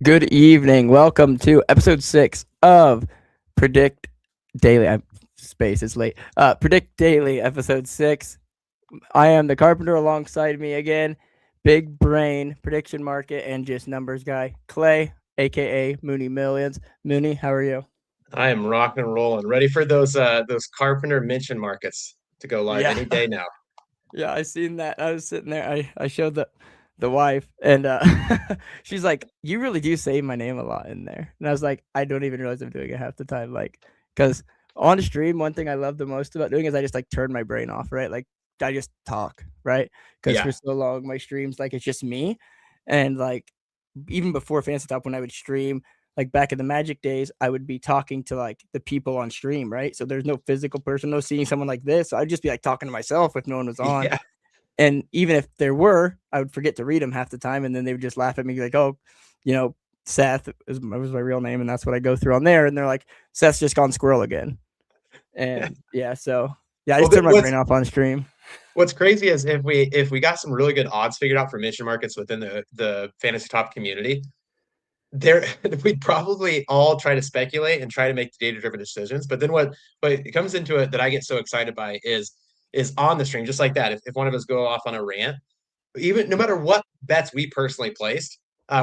Good evening. Welcome to episode 6 of Predict Daily. Space is late. Predict Daily, episode 6. I am the Carpenter alongside me again. Big brain, prediction market, and just numbers guy. Clay, aka Mooney Millions. Mooney, how are you? I am rocking and rolling, ready for those Carpenter mention markets to go live Yeah. any day now. Yeah, I seen that. I was sitting there. I showed the wife, and she's like, "You really do say my name a lot in there." And I was like, "I don't even realize I'm doing it half the time." Like, because on stream, one thing I love the most about doing is I just like turn my brain off, right? Like, I just talk, right? Because Yeah, for so long, my streams like it's just me, and like even before Fancy Top, when I would stream, like back in the Magic days, I would be talking to like the people on stream, right? So there's no physical person, no seeing someone like this. So I'd just be like talking to myself if no one was on. yeah. And even if there were, I would forget to read them half the time, and then they would just laugh at me like, "Oh, you know, Seth was my real name, and that's what I go through on there." And they're like, "Seth's just gone squirrel again." And yeah, so yeah, I Well, just turn my what's brain off on stream. what's crazy is if we got some really good odds figured out for mention markets within the fantasy top community, there we'd probably all try to speculate and try to make the data driven decisions. But then what it comes into it that I get so excited by is on the stream, just like that. If one of us go off on a rant, even no matter what bets we personally placed,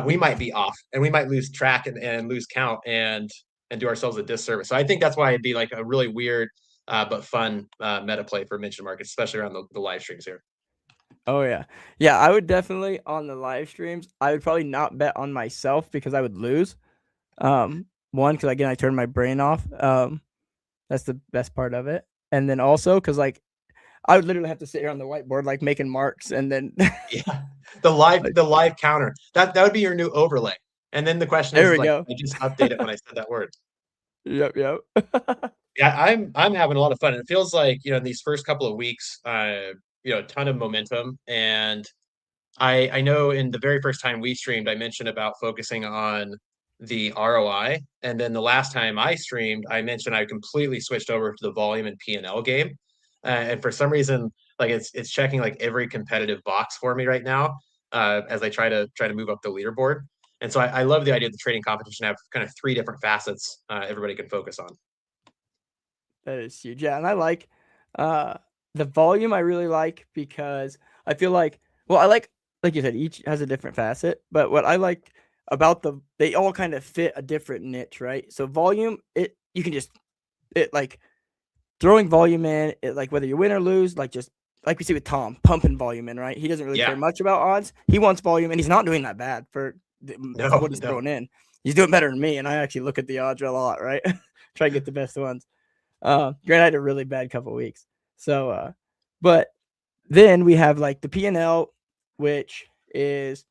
we might be off and we might lose track and lose count and do ourselves a disservice. So I think that's why it'd be like a really weird but fun meta play for mention markets, especially around the live streams here. Oh yeah, yeah. I would definitely on the live streams. I would probably not bet on myself because I would lose. One, because again, I turn my brain off. That's the best part of it. And then also because like I would literally have to sit here on the whiteboard like making marks, and then Yeah, the live like, the live counter that would be your new overlay. And then the question there is we like, go. I just update it when I said that word. Yep, yep. Yeah, I'm having a lot of fun. It feels like in these first couple of weeks, a ton of momentum. And I know in the very first time we streamed, I mentioned about focusing on the ROI, and then the last time I streamed, I mentioned I completely switched over to the volume and P&L game. And for some reason, like it's checking like every competitive box for me right now as I try to move up the leaderboard. And so I love the idea of the trading competition have kind of three different facets everybody can focus on. That is huge. Yeah, and I like uh the volume I really like because I feel like I like you said, each has a different facet, but what I like about they all kind of fit a different niche, right? So volume, it you can just it like throwing volume in, it like whether you win or lose, like just like we see with Tom, pumping volume in, right? He doesn't really Yeah, care much about odds. He wants volume, and he's not doing that bad for no, what he's no. throwing in. He's doing better than me, and I actually look at the odds a lot, right? Try to get the best ones. Grant had a really bad couple weeks. So, but then we have like the P&L, which is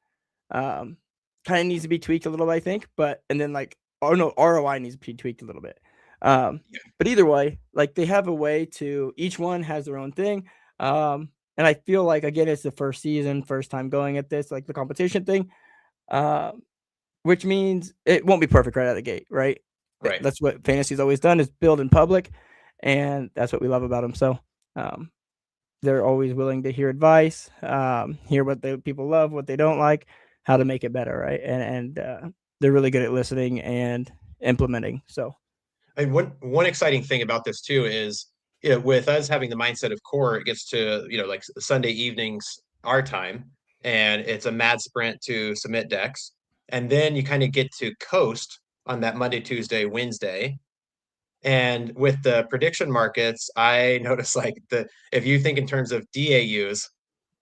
um, kind of needs to be tweaked a little bit, I think. But and then like oh no, ROI needs to be tweaked a little bit. But either way, like they have a way to each one has their own thing. And I feel like again, it's the first season, first time going at this, like the competition thing. Um, which means it won't be perfect right out of the gate, right? Right. That's what fantasy's always done is build in public, and that's what we love about them. So, um, they're always willing to hear advice, hear what the people love, what they don't like, how to make it better, right? And they're really good at listening and implementing. So, And one exciting thing about this too is, with us having the mindset of core, it gets to, like Sunday evenings our time, and it's a mad sprint to submit decks. And then you kind of get to coast on that Monday, Tuesday, Wednesday. And with the prediction markets, I notice like if you think in terms of DAUs,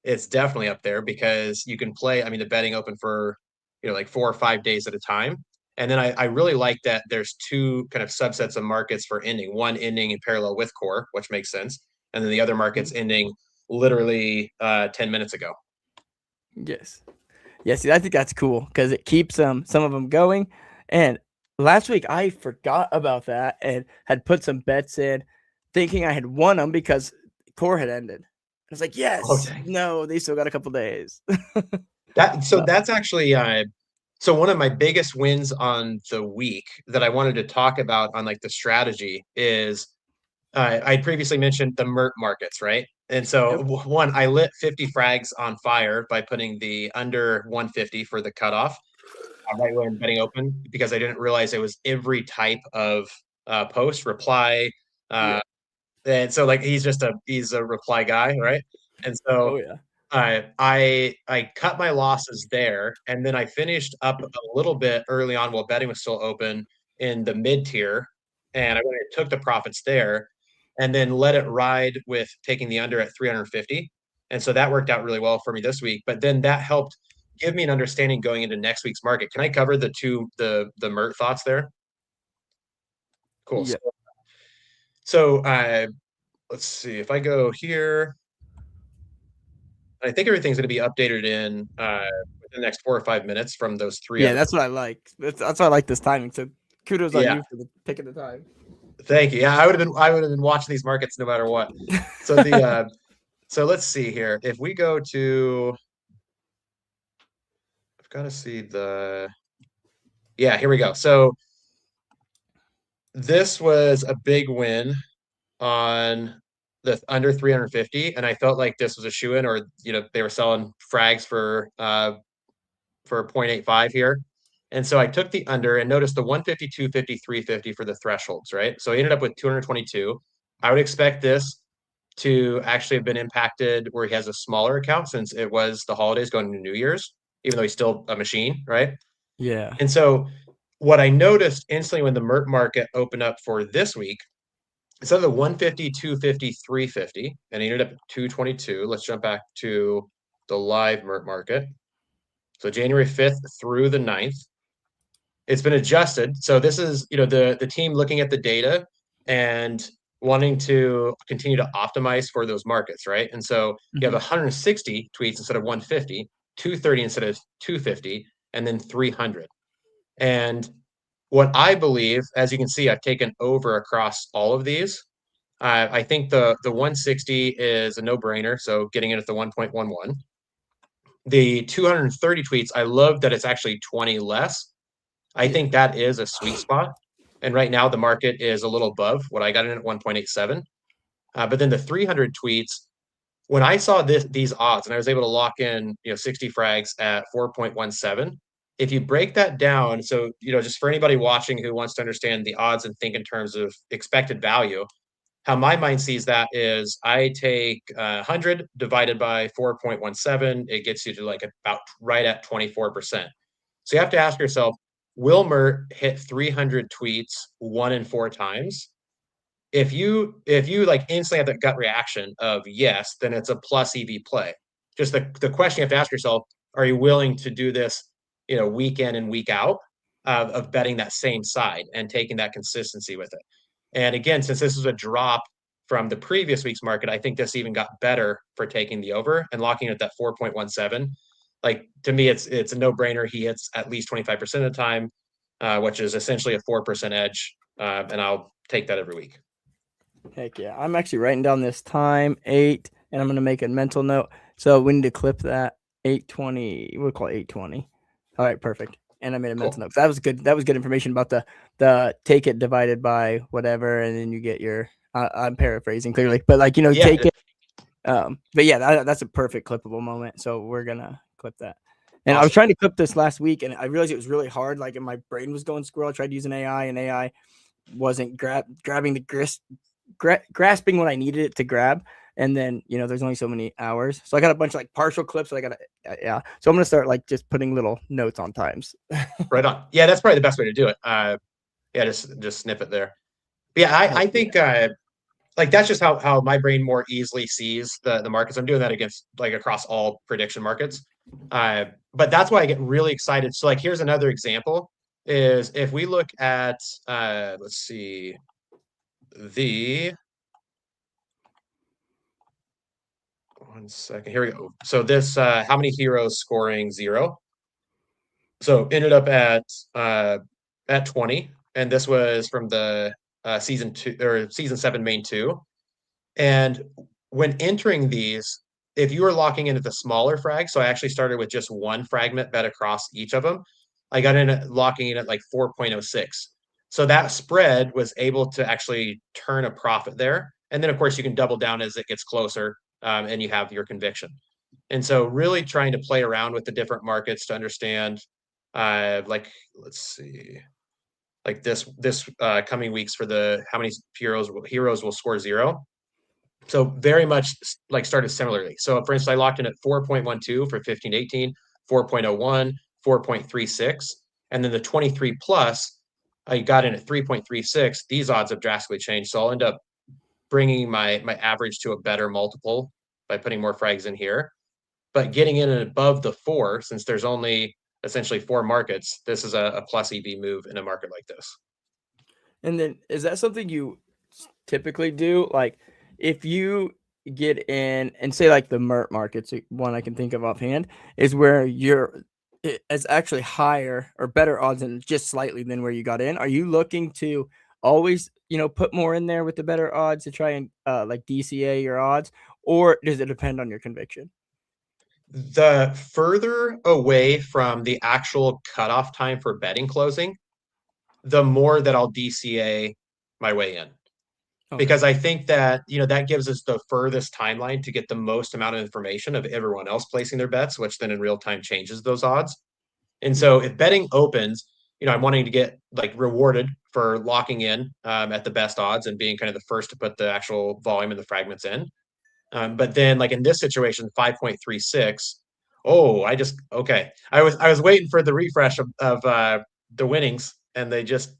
it's definitely up there because you can play. I mean, the betting open for, like 4 or 5 days at a time. And then I really like that there's two kind of subsets of markets for ending. One ending in parallel with core, which makes sense. And then the other market's ending literally 10 minutes ago. yes. Yeah, see, I think that's cool because it keeps some of them going. And last week I forgot about that and had put some bets in, thinking I had won them because core had ended. I was like, Oh, yes, dang. no, they still got a couple days. That's actually so one of my biggest wins on the week that I wanted to talk about on like the strategy is I previously mentioned the MERT markets, right? And so Yep. one, I lit 50 frags on fire by putting the under 150 for the cutoff. right when betting open, because I didn't realize it was every type of post, reply, Yeah. and so like he's a reply guy, right? And Oh so yeah. I cut my losses there, and then I finished up a little bit early on while betting was still open in the mid tier, and I went and took the profits there, and then let it ride with taking the under at 350, and so that worked out really well for me this week. But then that helped give me an understanding going into next week's market. Can I cover the MERT thoughts there? Cool. Yeah. So let's see if I go here. I think everything's going to be updated in within the next 4 or 5 minutes from those three Yeah, other. that's what I like. That's why I like this timing. So kudos on Yeah, you for the pick of the time. thank you. Yeah, I would have been watching these markets no matter what. So so let's see here. If we go to, I've got to see yeah, here we go. So this was a big win on the under 350, and I felt like this was a shoe in, or they were selling frags for 0.85 here. And so I took the under and noticed the 150, 250, 350 for the thresholds, right? So I ended up with 222. I would expect this to actually have been impacted where he has a smaller account, since it was the holidays going into New Year's, even though he's still a machine, right? Yeah. And so what I noticed instantly when the MERT market opened up for this week, instead of the 150, 250, 350, and he ended up at 222. Let's jump back to the live MERT market. So January 5th through the 9th, it's been adjusted. So this is, the team looking at the data and wanting to continue to optimize for those markets, right? And so you have 160 tweets instead of 150, 230 instead of 250, and then 300. And what I believe, as you can see, I've taken over across all of these. I think the 160 is a no-brainer, so getting it at the 1.11. The 230 tweets, I love that it's actually 20 less. I Yeah. think that is a sweet spot. And right now the market is a little above what I got in at 1.87. But then the 300 tweets, when I saw these odds and I was able to lock in, 60 frags at 4.17, if you break that down, so, just for anybody watching who wants to understand the odds and think in terms of expected value, how my mind sees that is I take 100 divided by 4.17, it gets you to like about right at 24%. So you have to ask yourself, will MERT hit 300 tweets 1 in 4 times? If you like instantly have that gut reaction of yes, then it's a plus EV play. Just the question you have to ask yourself, are you willing to do this, week in and week out of betting that same side and taking that consistency with it? And again, since this is a drop from the previous week's market, I think this even got better for taking the over and locking it at that 4.17. Like, to me, it's a no-brainer. He hits at least 25% of the time, which is essentially a 4% edge, and I'll take that every week. Heck yeah. I'm actually writing down this time, 8, and I'm going to make a mental note. So we need to clip that 8:20. We'll call it 8:20. All right, perfect. And I made a mental note. That was good. That was good information about the take it divided by whatever, and then you get your. I'm paraphrasing clearly, but like Yeah. take it. But yeah, that's a perfect clippable moment. So we're gonna clip that. And I was trying to clip this last week, and I realized it was really hard. Like, and my brain was going squirrel. I tried using AI, and AI wasn't grabbing the grasping what I needed it to grab. And then, there's only so many hours. So I got a bunch of like partial clips that I got to, yeah. So I'm going to start like just putting little notes on times. Right on. Yeah, that's probably the best way to do it. Yeah, just snip it there. But yeah, I think like that's just how my brain more easily sees the markets. I'm doing that against like across all prediction markets. But that's why I get really excited. So like here's another example is if we look at let's see, one second. Here we go. So this how many heroes scoring 0? So ended up at 20, and this was from the season 2 or season 7 main 2. And when entering these, if you were locking in at the smaller frag, so I actually started with just one fragment bet across each of them, I got in at locking in at like 4.06. So that spread was able to actually turn a profit there. And then, of course, you can double down as it gets closer, and you have your conviction. And so really trying to play around with the different markets to understand like let's see, like this coming weeks for the how many heroes will score 0. So very much like started similarly. So for instance, I locked in at 4.12 for 15-18, 4.01, 4.36, and then the 23 plus, I got in at 3.36. These odds have drastically changed. So I'll end up bringing my average to a better multiple by putting more frags in here. But getting in and above the 4, since there's only essentially 4 markets, this is a plus EV move in a market like this. And then is that something you typically do? Like if you get in and say like the MERT markets, one I can think of offhand, is where it's actually higher or better odds than just slightly than where you got in. Are you looking to always, put more in there with the better odds to try and like DCA your odds, or does it depend on your conviction? The further away from the actual cutoff time for betting closing, the more that I'll DCA my way in. Okay. Because I think that, that gives us the furthest timeline to get the most amount of information of everyone else placing their bets, which then in real time changes those odds. And so if betting opens, I'm wanting to get like rewarded for locking in at the best odds and being kind of the first to put the actual volume and the fragments in. But then like in this situation, 5.36. Oh, okay. I was waiting for the refresh of the winnings, and I just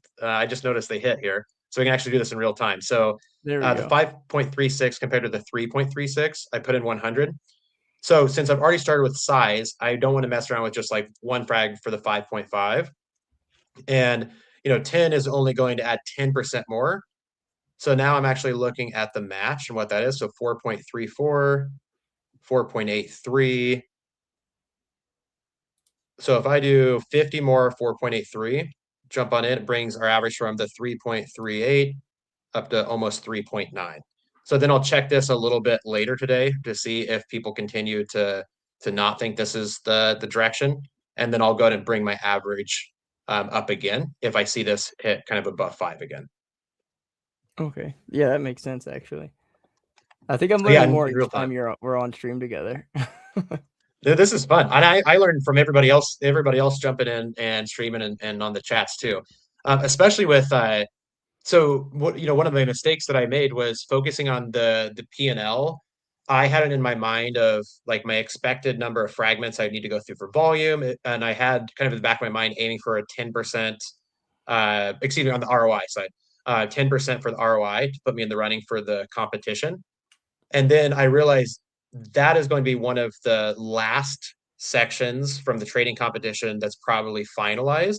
noticed they hit here. So we can actually do this in real time. So There we the go. 5.36 compared to the 3.36, I put in 100. So since I've already started with size, I don't want to mess around with just like one frag for the 5.5. And 10 is only going to add 10% more. So now I'm actually looking at the match and what that is. So 4.34, 4.83. So if I do 50 more 4.83, jump on it, it brings our average from the 3.38 up to almost 3.9. So then I'll check this a little bit later today to see if people continue to not think this is the direction. And then I'll go ahead and bring my average up again if I see this hit kind of above 5 again. Okay. Yeah, that makes sense actually. I think I'm So yeah, learning in more real each time. time we're on stream together. This is fun. And I learned from everybody else jumping in and streaming and on the chats too. Especially with so what one of the mistakes that I made was focusing on the P&L. I had it in my mind of like my expected number of fragments I need to go through for volume, and I had kind of in the back of my mind aiming for a 10%, excuse me, on the ROI side, 10% for the ROI to put me in the running for the competition. And then I realized that is going to be one of the last sections from the trading competition that's probably finalized.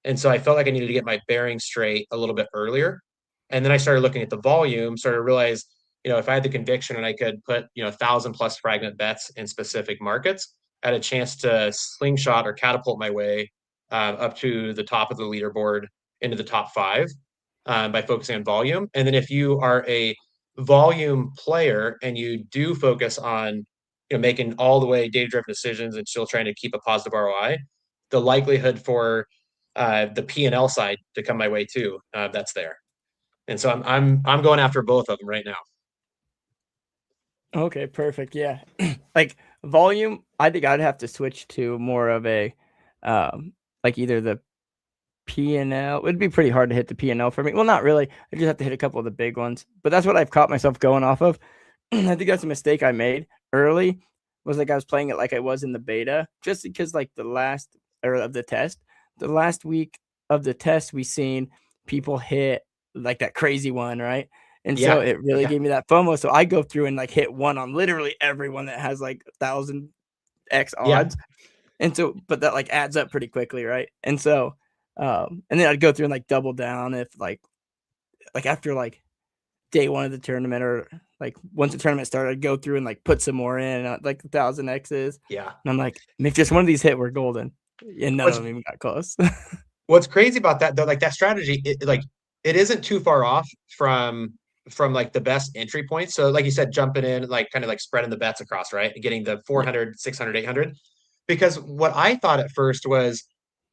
And so I felt like I needed to get my bearings straight a little bit earlier. And then I started looking at the volume, started to realize, if I had the conviction and I could put, 1,000+ fragment bets in specific markets, I had a chance to slingshot or catapult my way up to the top of the leaderboard into the top 5 by focusing on volume. And then if you are a volume player and you do focus on making all the way data-driven decisions and still trying to keep a positive ROI, the likelihood for the P&L side to come my way too, that's there. And so I'm going after both of them right now. Okay, perfect. Yeah. Like volume, I think I'd have to switch to more of a like either the P&L. It'd be pretty hard to hit the P&L for me. Well, not really. I just have to hit a couple of the big ones. But that's what I've caught myself going off of. I think that's a mistake I made early. Was like I was playing it like I was in the beta, just because like the last the last week of the test, we seen people hit like that crazy one, right? And so Yeah, it really yeah, gave me that FOMO. So I go through and like hit one on literally everyone that has like 1,000x yeah, odds. And so, but that like adds up pretty quickly, right? And so, and then I'd go through and like double down if like after like day one of the tournament or like once the tournament started, I'd go through and like put some more in like 1,000x's. yeah. And I'm like, if just one of these hit, we're golden. And none of What's them even got close. what's crazy about that though, like that strategy, it isn't too far off from like the best entry points. So like you said, jumping in, like kind of like spreading the bets across, right? Getting the Yeah. 400, 600, 800. Because what I thought at first was,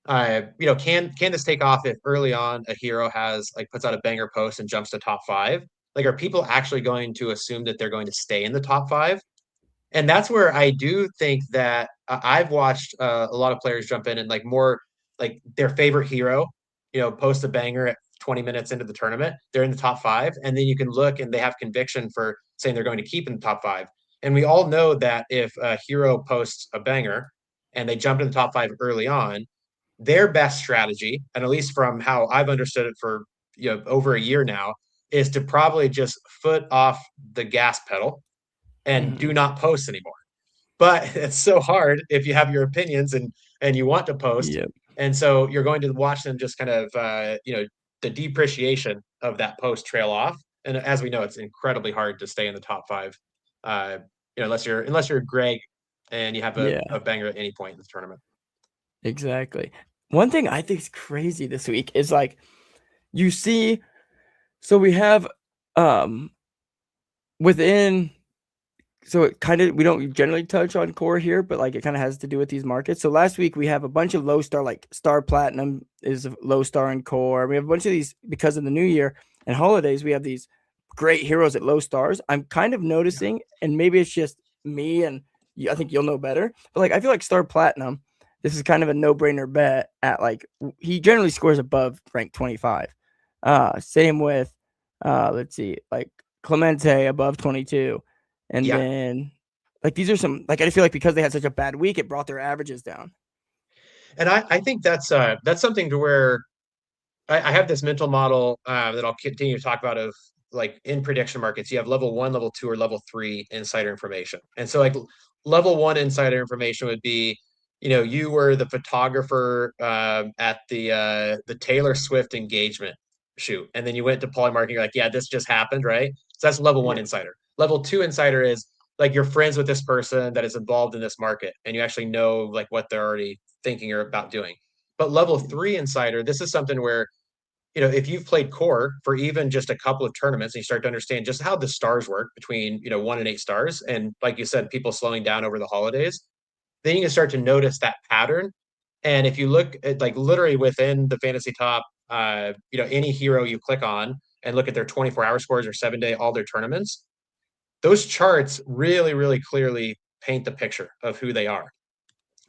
can this take off if early on a hero has like puts out a banger post and jumps to top 5? Like, are people actually going to assume that they're going to stay in the top 5? And that's where I do think that I've watched a lot of players jump in and like more like their favorite hero, post a banger at 20 minutes into the tournament, they're in the top 5, and then you can look and they have conviction for saying they're going to keep in the top 5. And we all know that if a hero posts a banger and they jump in the top 5 early on, their best strategy, and at least from how I've understood it for over a year now, is to probably just foot off the gas pedal and do Mhm. not post anymore. But it's so hard if you have your opinions and you want to post, Yep. and so you're going to watch them just kind of the depreciation of that post trail off. And as we know, it's incredibly hard to stay in the top 5, unless you're Greg and you have Yeah. a banger at any point in the tournament. Exactly. One thing I think is crazy this week is like you see, so we have um within, so it kind of, we don't generally touch on core here, but like it kind of has to do with these markets. So last week we have a bunch of low star, like Star Platinum is a low star in core. We have a bunch of these because of the new year and holidays. We have these great heroes at low stars. I'm kind of noticing, and maybe it's just me, and I think you'll know better, but like I feel like Star Platinum, this is kind of a no-brainer bet at like he generally scores above rank 25. Same with let's see, like Clemente above 22. And Yeah. then like these are some, like I feel like because they had such a bad week, it brought their averages down. And I think that's something to where I have this mental model that I'll continue to talk about of like in prediction markets, you have level 1, level 2, or level 3 insider information. And so like level 1 insider information would be, you were the photographer at the Taylor Swift engagement shoot, and then you went to Polymarket. You're like, yeah, this just happened, right? So that's level 1 Yeah. insider. Level 2 insider is like you're friends with this person that is involved in this market, and you actually know like what they're already thinking or about doing. But level 3 insider, this is something where if you've played core for even just a couple of tournaments and you start to understand just how the stars work between 1 and 8 stars, and like you said, people slowing down over the holidays, then you can start to notice that pattern. And if you look at like literally within the fantasy top, any hero you click on and look at their 24-hour scores or 7-day, all their tournaments, those charts really, really clearly paint the picture of who they are.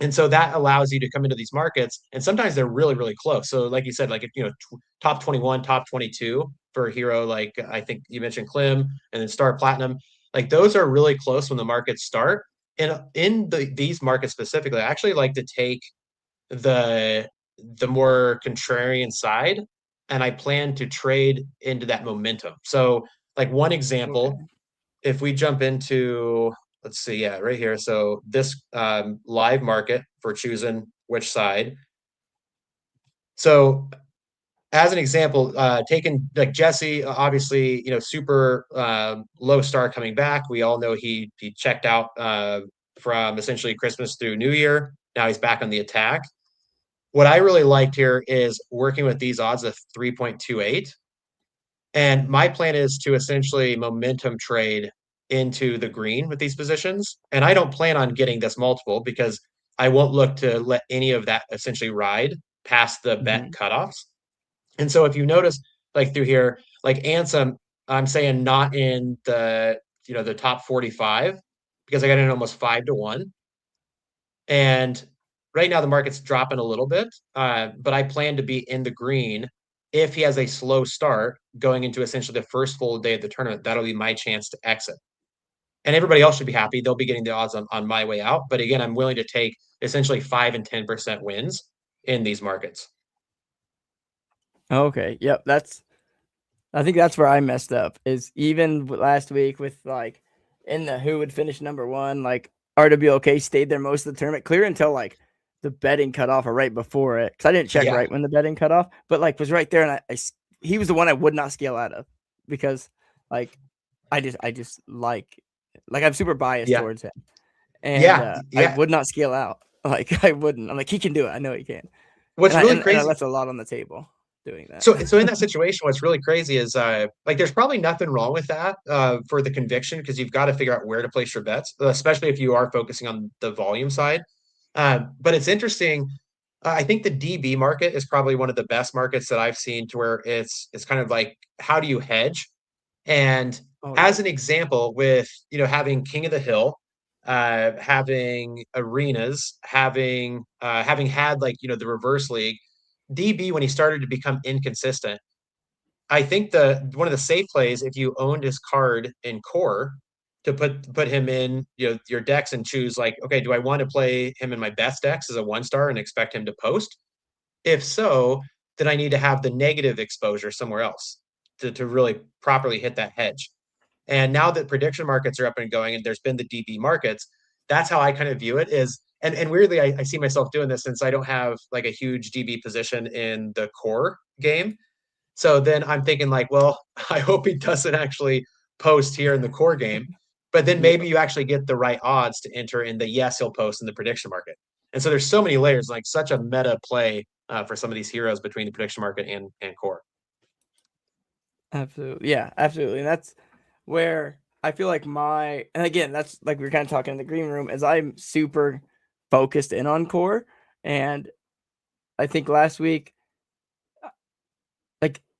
And so that allows you to come into these markets, and sometimes they're really, really close. So, like you said, like if top 21, top 22 for a hero, like I think you mentioned Klim and then Star Platinum, like those are really close when the markets start. And in these markets specifically, I actually like to take the the more contrarian side, and I plan to trade into that momentum. So, like one example, Okay. if we jump into, let's see, yeah, right here. So this live market for choosing which side. So as an example, taking like Jesse, obviously, super low star coming back. We all know he checked out from essentially Christmas through New Year. Now he's back on the attack. What I really liked here is working with these odds of 3.28. And my plan is to essentially momentum trade into the green with these positions. And I don't plan on getting this multiple because I won't look to let any of that essentially ride past the bet Mhm. cutoffs. And so if you notice, like through here, like Ansem, I'm saying not in the top 45 because I got in almost 5-1. And right now the market's dropping a little bit, but I plan to be in the green if he has a slow start going into essentially the first full day of the tournament. That'll be my chance to exit. And everybody else should be happy. They'll be getting the odds on my way out. But again, I'm willing to take essentially 5 and 10% wins in these markets. Okay. Yep. I think that's where I messed up. Is even last week with like in the who would finish number one, like RWLK stayed there most of the tournament, clear until like the betting cut off or right before it. Because I didn't check Yeah. right when the betting cut off, but like was right there, and he was the one I would not scale out of because like I just like I'm super biased Yeah. towards him, and Yeah. I Yeah. would not scale out. Like I wouldn't. I'm like he can do it. I know he can, What's and really I crazy. left a lot on the table doing that. So in that situation, what's really crazy is like there's probably nothing wrong with that for the conviction because you've got to figure out where to place your bets, especially if you are focusing on the volume side. But it's interesting. I think the DB market is probably one of the best markets that I've seen to where it's kind of like how do you hedge? And Oh as yeah. an example, with having King of the Hill, having arenas, having had like the reverse league, DB when he started to become inconsistent. I think the one of the safe plays if you owned his card in core to put him in your decks and choose like, okay, do I want to play him in my best decks as a 1-star and expect him to post? If so, then I need to have the negative exposure somewhere else to really properly hit that hedge. And now that prediction markets are up and going and there's been the DB markets, that's how I kind of view it is. And weirdly, I see myself doing this since I don't have like a huge DB position in the core game. So then I'm thinking like, well, I hope he doesn't actually post here in the core game. But then maybe you actually get the right odds to enter in the yes, he'll post in the prediction market. And so there's so many layers, like such a meta play for some of these heroes between the prediction market and core. Absolutely. Yeah, absolutely. And that's where I feel like and again, that's like we are kind of talking in the green room, as I'm super focused in on core. And I think last week,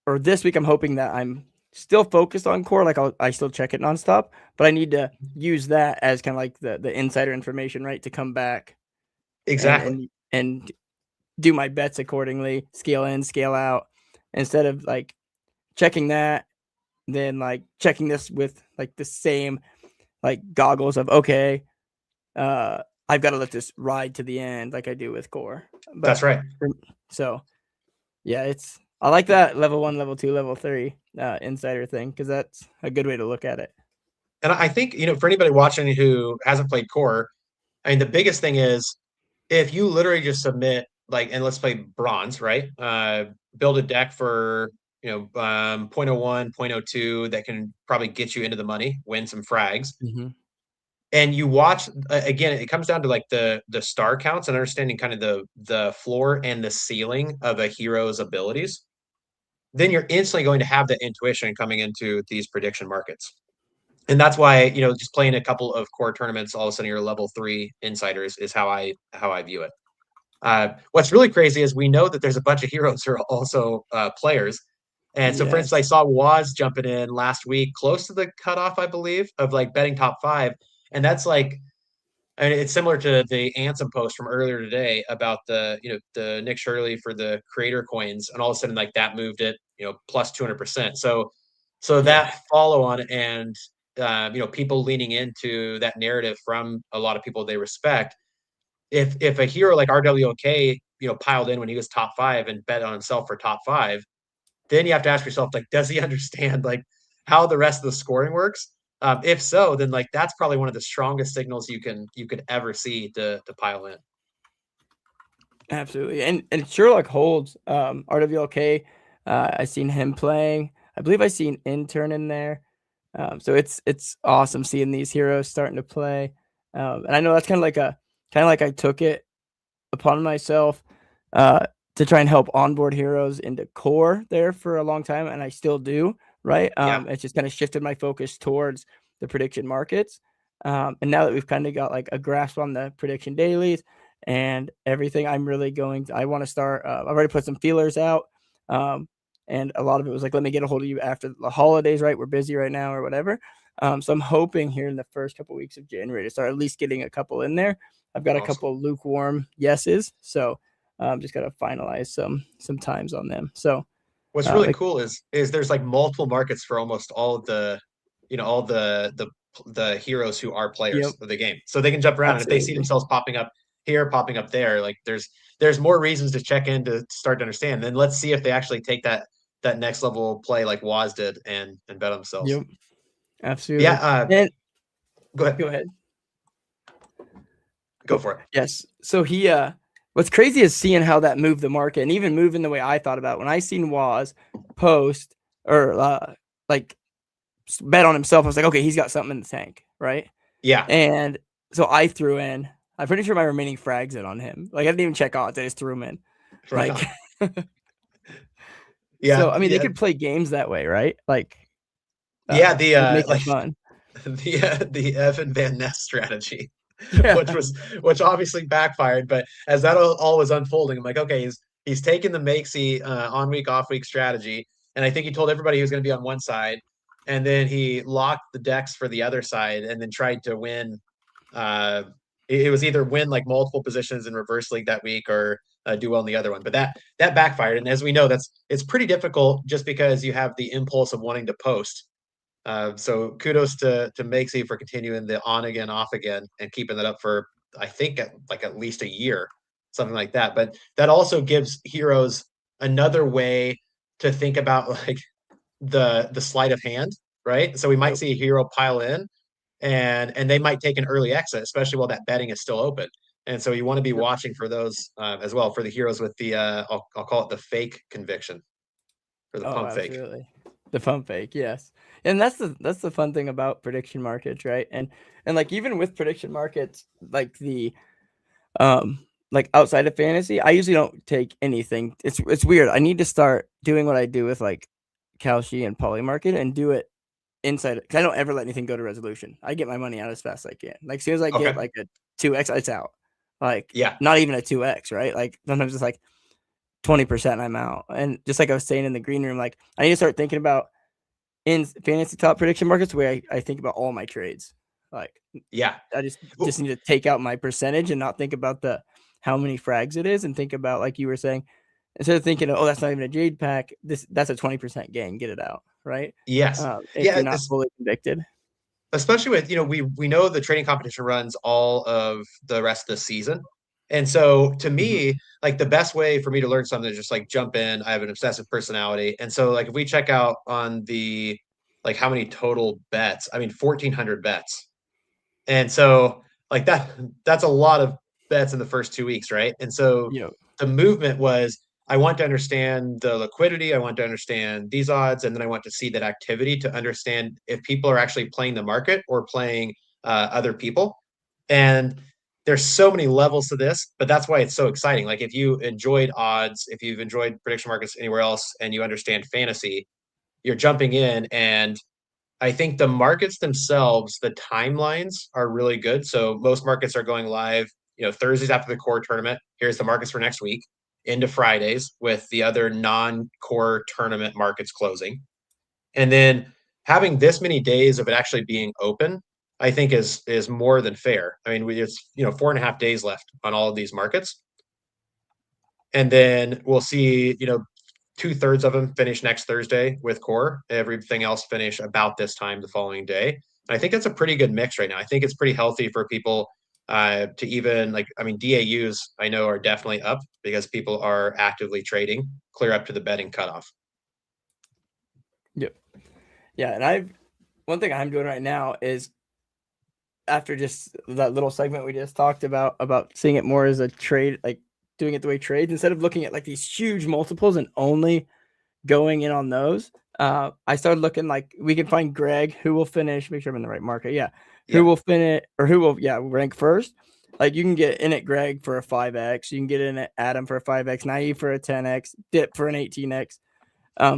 or this week, I'm hoping that I'm still focused on core. Like I still check it nonstop, but I need to use that as kind of like the insider information, right? To come back Exactly. and do my bets accordingly, scale in, scale out, instead of like checking that, then like checking this with like the same like goggles of, okay, I've got to let this ride to the end like I do with core. But that's right. So yeah, I like that level 1, level 2, level 3 insider thing, because that's a good way to look at it. And I think, for anybody watching who hasn't played core, I mean, the biggest thing is if you literally just submit like, and let's play bronze, right? Build a deck for, 0.01, 0.02 that can probably get you into the money, win some frags. Mm-hmm. And you watch again, it comes down to like the star counts and understanding kind of the floor and the ceiling of a hero's abilities. Then you're instantly going to have that intuition coming into these prediction markets. And that's why, just playing a couple of core tournaments, all of a sudden you're level 3 insiders is how I view it. What's really crazy is we know that there's a bunch of heroes who are also players. And so, for instance, I saw Waz jumping in last week, close to the cutoff, I believe, of like betting top 5. And that's like, I mean, it's similar to the Ansem post from earlier today about the Nick Shirley for the creator coins, and all of a sudden like that moved it, plus 200%. So that follow on and people leaning into that narrative from a lot of people they respect. If a hero like RWLK piled in when he was top 5 and bet on himself for top 5, then you have to ask yourself, like, does he understand like how the rest of the scoring works? If so, then like that's probably one of the strongest signals you could ever see to pile in. Absolutely. And Sherlock holds RWLK. I seen him playing. I believe I seen Intern in there. So it's awesome seeing these heroes starting to play. And I know that's kind of like I took it upon myself to try and help onboard heroes into core there for a long time, and I still do, right? It's just kind of shifted my focus towards the prediction markets. And now that we've kind of got like a grasp on the prediction dailies and everything, I'm really I want to start, I've already put some feelers out. And a lot of it was like, let me get a hold of you after the holidays, right? We're busy right now or whatever. So I'm hoping here in the first couple of weeks of January to start at least getting a couple in there. I've got a couple lukewarm yeses, so just got to finalize some times on them. So what's really cool is there's like multiple markets for almost all of the all the heroes who are players of the game, so they can jump around. And if they see themselves popping up here, popping up there, like there's more reasons to check in to start to understand. Then let's see if they actually take that next level play like Waz did and bet on themselves. Yep, absolutely. Yeah. Go ahead. Go for it. Yes. So he what's crazy is seeing how that moved the market, and even moving the way I thought about it. When I seen Waz post or like bet on himself, I was like, okay, he's got something in the tank, right? Yeah. And so I threw in, I'm pretty sure my remaining frags in on him. Like I didn't even check odds, I just threw him in. Right. Like yeah. So I mean they could play games that way, right? Like the like fun. The Evan Van Ness strategy. which obviously backfired, but as that all was unfolding, I'm like, okay, he's taking the Makesy on week off week strategy, and I think he told everybody he was going to be on one side, and then he locked the decks for the other side, and then tried to win uh, it was either win like multiple positions in reverse league that week or do well in the other one. But that backfired, and as we know, it's pretty difficult just because you have the impulse of wanting to post. So kudos to Makesy for continuing the on again, off again, and keeping that up for I think at least a year, something like that. But that also gives heroes another way to think about like the sleight of hand, right? So we might Yep. see a hero pile in, and they might take an early exit, especially while that betting is still open. And so you want to be Yep. watching for those as well for the heroes with the I'll call it the fake conviction or the Oh, pump fake. absolutely. The pump fake, yes. And that's the fun thing about prediction markets, right? And like even with prediction markets, like the like outside of fantasy, I usually don't take anything. It's weird. I need to start doing what I do with like Kalshi and Polymarket and do it inside because I don't ever let anything go to resolution. I get my money out as fast as I can. Like as soon as I get Okay. like a 2x, it's out. Like Yeah. not even a 2x, right? Like sometimes it's like 20% I'm out. And just like I was saying in the green room, like I need to start thinking about in fantasy top prediction markets the way I think about all my trades. Like Yeah. I just need to take out my percentage and not think about the how many frags it is and think about like you were saying, instead of thinking, oh, that's not even a jade pack, that's a 20% gain, get it out, right? Yes. If Yeah. you're not fully convicted. Especially with we know the trading competition runs all of the rest of the season, and so to Mhm. me like the best way for me to learn something is just like jump in. I have an obsessive personality, and so like if we check out on the like how many total bets, I mean 1,400 bets, and so like that's a lot of bets in the first 2 weeks, right? And so You know, the movement was I want to understand the liquidity, I want to understand these odds, and then I want to see that activity to understand if people are actually playing the market or playing other people. And there's so many levels to this, but that's why it's so exciting. Like if you enjoyed odds, if you've enjoyed prediction markets anywhere else, and you understand fantasy, you're jumping in, and I think the markets themselves, the timelines are really good. So most markets are going live, Thursdays after the core tournament. Here's the markets for next week into Fridays with the other non-core tournament markets closing. And then having this many days of it actually being open, I think is more than fair. I mean, it's 4.5 days left on all of these markets. And then we'll see, 2/3 of them finish next Thursday with core. Everything else finish about this time the following day. And I think that's a pretty good mix right now. I think it's pretty healthy for people to even like, I mean, DAUs I know are definitely up because people are actively trading clear up to the betting cutoff. yep. Yeah, and I've one thing I'm doing right now is after just that little segment we just talked about seeing it more as a trade, like doing it the way trades instead of looking at like these huge multiples and only going in on those. I started looking like we can find Greg who will finish. Make sure I'm in the right market. Yeah, who Yeah. will finish or who will rank first. Like you can get in at Greg for a 5x, you can get in at Adam for a 5x, Naive for a 10x, Dip for an 18x.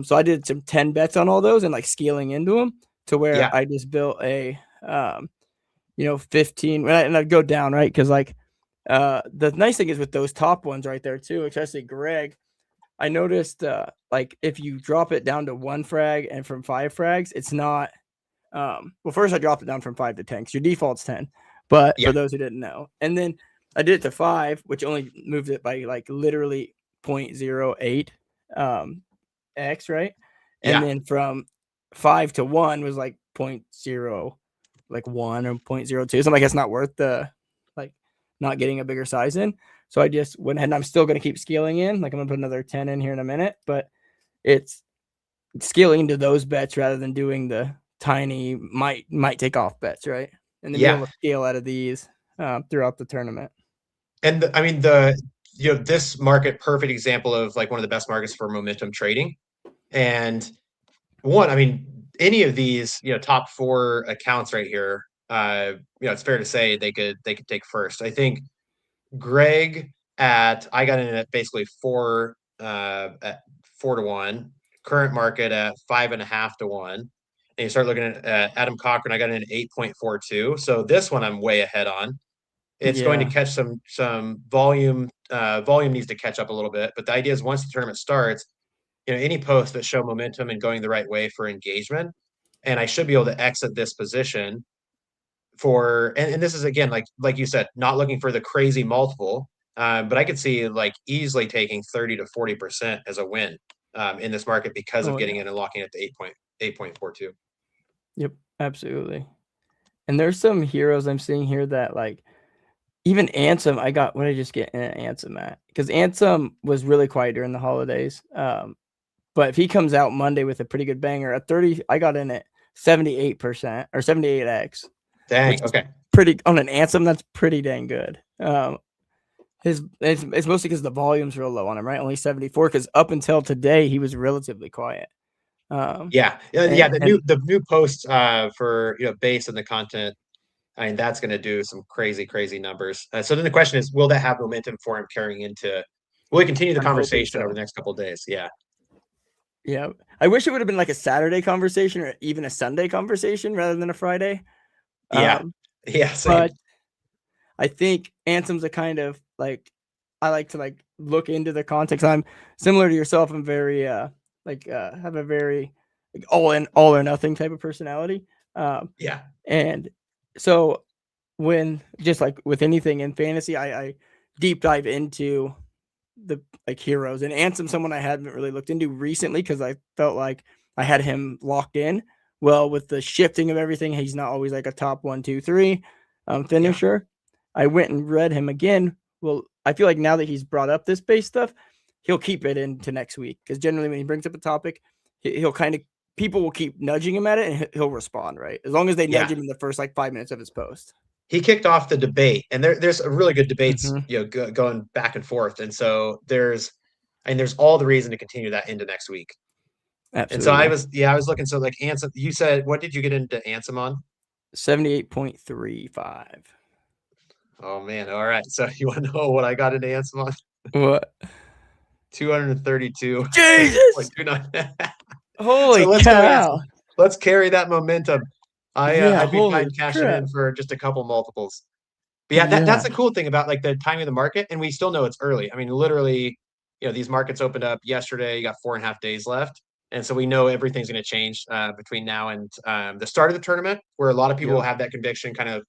So I did some 10 bets on all those and like scaling into them to where Yeah. I just built a 15 and I'd go down, right? Because like the nice thing is with those top ones right there too, especially Greg, I noticed like if you drop it down to 1 frag and from 5 frags, it's not well, first I dropped it down from 5 to 10 because your default's 10. But Yeah. for those who didn't know, and then I did it to 5, which only moved it by like literally 0.08 x, right? And Yeah. then from 5 to 1 was like 0.0 like 1 or 0.02. So I'm like, it's not worth the like not getting a bigger size in. So I just went ahead and I'm still going to keep scaling in. Like I'm going to put another 10 in here in a minute, but it's scaling into those bets rather than doing the tiny might take off bets, right? And then being Yeah. able to scale out of these throughout the tournament. And I mean, this market, perfect example of like one of the best markets for momentum trading. And one, I mean, any of these, top four accounts right here, it's fair to say they could take first. I think Greg I got in at basically at 4 to 1, current market at 5.5 to 1. And you start looking at Adam Cochran, I got in at 8.42. So this one I'm way ahead on. It's going to Yeah. catch some volume. Volume needs to catch up a little bit, but the idea is once the tournament starts, any posts that show momentum and going the right way for engagement, and I should be able to exit this position and this is again like you said, not looking for the crazy multiple, but I could see like easily taking 30 to 40% as a win in this market because of Oh getting yeah. in and locking at the 8.42. Yep. Absolutely. And there's some heroes I'm seeing here that like even Ansem. I got what did I just get in Ansem at? Because Ansem was really quiet during the holidays. But if he comes out Monday with a pretty good banger at 30, I got in at 78% or 78x, which Dang. is Okay. pretty on an Ansem. That's pretty dang good. It's mostly because the volume's real low on him, right? Only 74. Because up until today, he was relatively quiet. Yeah. Yeah. The And new post for base and the content. I mean, that's going to do some crazy numbers. So then the question is, will that have momentum for him carrying into? Will he continue the I'm hoping conversation over so. the next couple of days? Yeah. Yeah, I wish it would have been like a Saturday conversation or even a Sunday conversation rather than a Friday. Yeah. Um, Yeah. Same. but I think Anthem's a kind of like I like to like look into the context. I'm similar to yourself. I'm very have a very like, all or nothing type of personality. Yeah. And so when just like with anything in fantasy, I deep dive into the like heroes and Ansem, someone I hadn't really looked into recently because I felt like I had him locked in. Well, with the shifting of everything, he's not always like a top 1, 2, 3 Yeah. finisher. I went and read him again. Well, I feel like now that he's brought up this base stuff, he'll keep it into next week because generally when he brings up a topic, he'll kind of people will keep nudging him at it and he'll respond right as long as they nudge Yeah. him in the first like 5 minutes of his post. He kicked off the debate, and there's a really good debates, Mm-hmm. going back and forth, and so there's all the reason to continue that into next week. And so Absolutely. I was looking. So like Ansem, you said, what did you get into Ansem on? 78.35. Oh man, all right. So you want to know what I got into Ansem on? What? 232. Jesus! Like do not. So Holy let's go, Ansem. cow! Let's carry that momentum. Yeah, I'd be holy fine cashing crap. in for just a couple multiples. But yeah, that's Yeah. the cool thing about like the timing of the market, and we still know it's early. I mean, literally, these markets opened up yesterday. You got 4.5 days left, and so we know everything's going to change between now and the start of the tournament, where a lot of people will Yep. have that conviction, kind of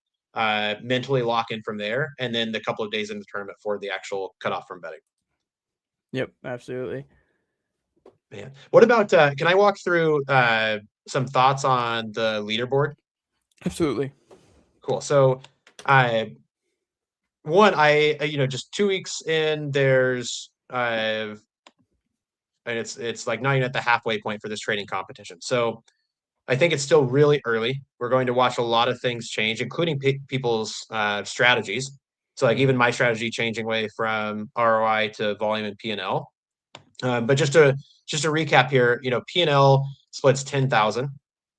mentally lock in from there, and then the couple of days in the tournament for the actual cutoff from betting. Yep. Absolutely. Man, what about? Can I walk through some thoughts on the leaderboard? Absolutely. Cool. So, I just 2 weeks in, there's and it's like not even at the halfway point for this trading competition. So I think it's still really early. We're going to watch a lot of things change, including people's strategies. So like even my strategy changing away from ROI to volume and P&L. But just to recap here, P&L splits 10,000,